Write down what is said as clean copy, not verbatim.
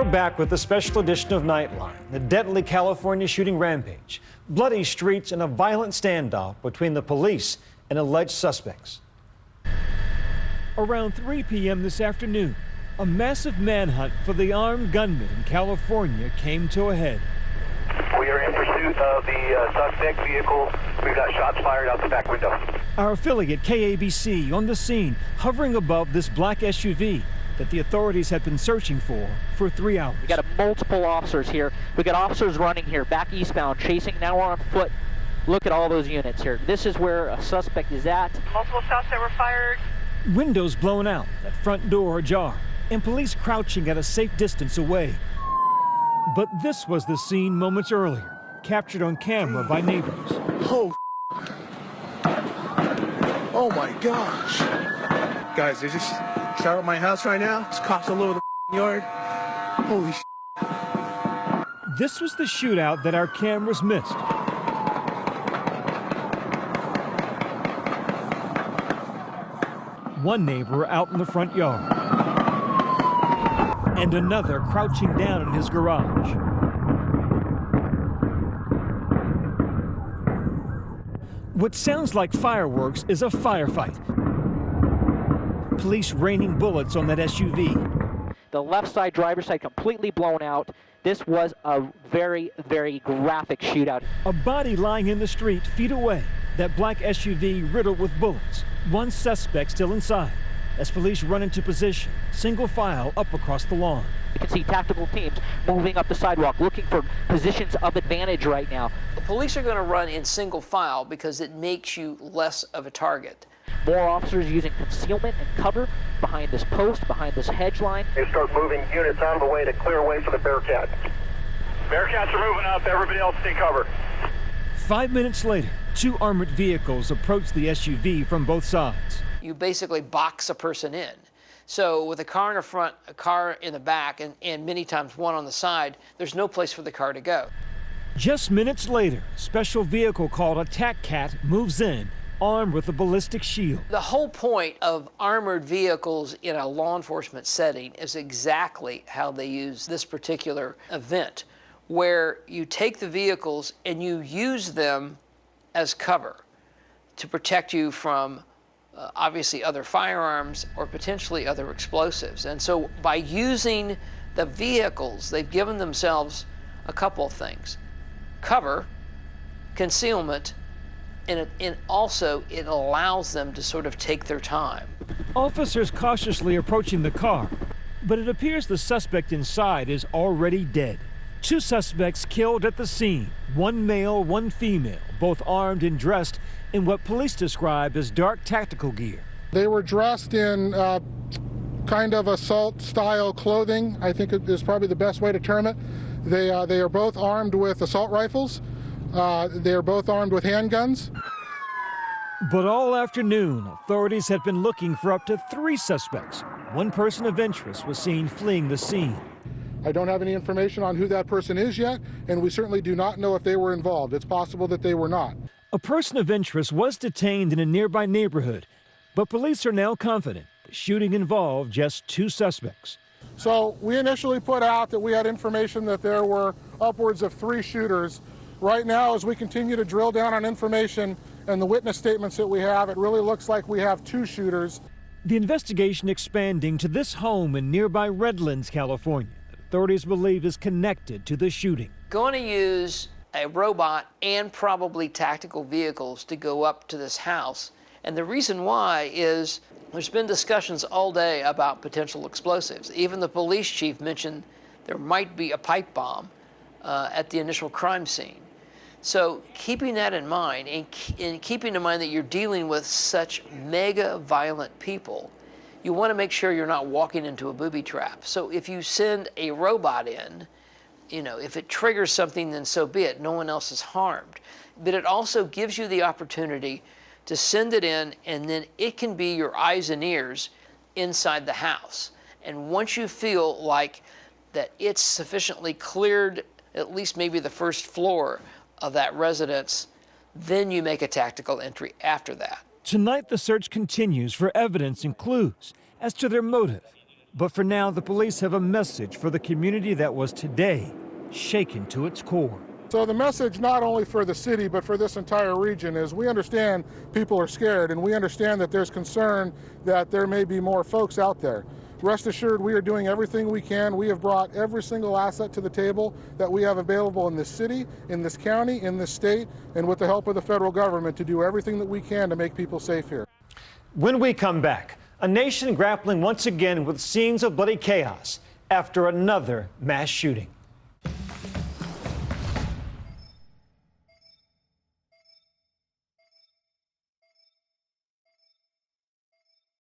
back with a special edition of Nightline, the deadly California shooting rampage, bloody streets, and a violent standoff between the police and alleged suspects. Around 3 p.m. this afternoon, a massive manhunt for the armed gunman in California came to a head. We are in pursuit of the suspect vehicle. We've got shots fired out the back window. Our affiliate KABC on the scene, hovering above this black SUV that the authorities had been searching for 3 hours. We got multiple officers here. We got officers running here, back eastbound, chasing. Now we're on foot. Look at all those units here. This is where a suspect is at. Multiple shots that were fired. Windows blown out, that front door ajar, and police crouching at a safe distance away. But this was the scene moments earlier, captured on camera by neighbors. Oh my gosh. Guys, they just shot at my house right now. It's cops all over the yard. Holy shit. This was the shootout that our cameras missed. One neighbor out in the front yard, and another crouching down in his garage. What sounds like fireworks is a firefight. Police raining bullets on that SUV. The left side, driver's side, completely blown out. This was a very, very graphic shootout. A body lying in the street feet away. That black SUV riddled with bullets. One suspect still inside. As police run into position, single file up across the lawn. You can see tactical teams moving up the sidewalk, looking for positions of advantage right now. The police are going to run in single file because it makes you less of a target. More officers using concealment and cover behind this post, behind this hedge line. They start moving units out of the way to clear away for the Bearcat. Bearcats are moving up. Everybody else take cover. 5 minutes later, 2 armored vehicles approach the SUV from both sides. You basically box a person in. So with a car in the front, a car in the back, and many times one on the side, there's no place for the car to go. Just minutes later, a special vehicle called a Tac Cat moves in, armed with a ballistic shield. The whole point of armored vehicles in a law enforcement setting is exactly how they use this particular event, where you take the vehicles and you use them as cover to protect you from obviously other firearms or potentially other explosives. And so by using the vehicles, they've given themselves a couple of things: cover, concealment, and also it allows them to sort of take their time. Officers cautiously approaching the car, but it appears the suspect inside is already dead. 2 suspects killed at the scene, 1 male, 1 female, both armed and dressed in what police describe as dark tactical gear. They were dressed in kind of assault-style clothing, I think is probably the best way to term it. They are both armed with assault rifles. They are both armed with handguns. But all afternoon, authorities had been looking for up to 3 suspects. 1 person of interest was seen fleeing the scene. I don't have any information on who that person is yet, and we certainly do not know if they were involved. It's possible that they were not. A person of interest was detained in a nearby neighborhood, but police are now confident the shooting involved just 2 suspects. So we initially put out that we had information that there were upwards of 3 shooters. Right now, as we continue to drill down on information and the witness statements that we have, it really looks like we have 2 shooters. The investigation expanding to this home in nearby Redlands, California, that authorities believe is connected to the shooting. Going to use a robot and probably tactical vehicles to go up to this house. And the reason why is there's been discussions all day about potential explosives. Even the police chief mentioned there might be a pipe bomb at the initial crime scene. So keeping that in mind, and keeping in mind that you're dealing with such mega violent people, you want to make sure you're not walking into a booby trap. So if you send a robot in, you know, if it triggers something, then so be it. No one else is harmed. But it also gives you the opportunity to send it in, and then it can be your eyes and ears inside the house. And once you feel like that it's sufficiently cleared, at least maybe the first floor of that residence, then you make a tactical entry after that. Tonight, the search continues for evidence and clues as to their motive. But for now, the police have a message for the community that was today shaken to its core. So the message not only for the city but for this entire region is we understand people are scared, and we understand that there's concern that there may be more folks out there. Rest assured, we are doing everything we can. We have brought every single asset to the table that we have available in this city, in this county, in this state, and with the help of the federal government to do everything that we can to make people safe here. When we come back, a nation grappling once again with scenes of bloody chaos after another mass shooting.